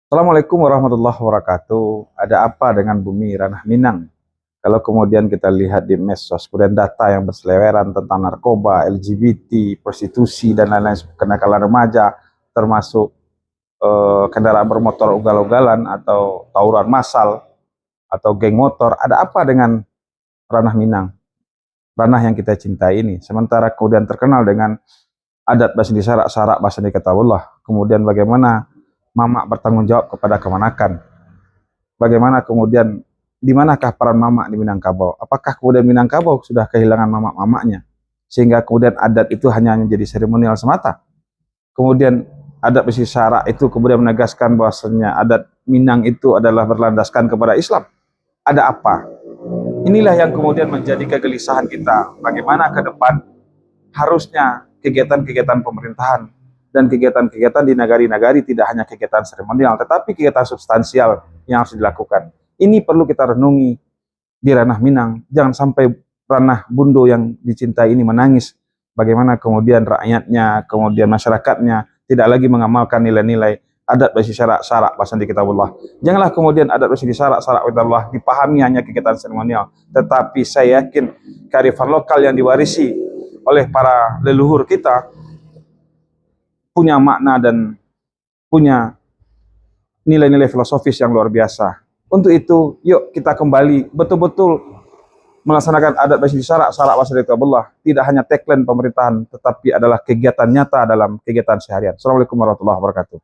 Assalamualaikum warahmatullahi wabarakatuh. Ada apa dengan bumi ranah Minang? Kalau kemudian kita lihat di medsos, kemudian data yang berseliweran tentang narkoba, LGBT, prostitusi, dan lain-lain kenakalan remaja, termasuk kendaraan bermotor ugal-ugalan atau tawuran massal atau geng motor, ada apa dengan ranah Minang? Ranah yang kita cintai ini. Sementara kemudian terkenal dengan adat bahasa di sarak-sarak bahasa di Kitabullah. Kemudian bagaimana Mamak bertanggung jawab kepada kemanakan. Bagaimana kemudian di manakah peran Mamak di Minangkabau? Apakah kemudian Minangkabau sudah kehilangan mamak-mamaknya sehingga kemudian adat itu hanya menjadi seremonial semata? Kemudian adat besi syarak itu kemudian menegaskan bahwasanya adat Minang itu adalah berlandaskan kepada Islam. Ada apa? Inilah yang kemudian menjadi kegelisahan kita. Bagaimana ke depan harusnya kegiatan-kegiatan pemerintahan dan kegiatan-kegiatan di nagari-nagari tidak hanya kegiatan seremonial, tetapi kegiatan substansial yang harus dilakukan. Ini perlu kita renungi di ranah Minang. Jangan sampai ranah Bundo yang dicintai ini menangis. Bagaimana kemudian rakyatnya, kemudian masyarakatnya tidak lagi mengamalkan nilai-nilai adat basi syarak-syarak bahasa di Kitabullah. Janganlah kemudian adat basi syarak-syarak Kitabullah dipahami hanya kegiatan seremonial, tetapi saya yakin kearifan lokal yang diwarisi oleh para leluhur kita punya makna dan punya nilai-nilai filosofis yang luar biasa. Untuk itu, yuk kita kembali betul-betul melaksanakan adat basi syarak bahasa Kitabullah. Tidak hanya tagline pemerintahan, tetapi adalah kegiatan nyata dalam kegiatan seharian. Assalamualaikum warahmatullahi wabarakatuh.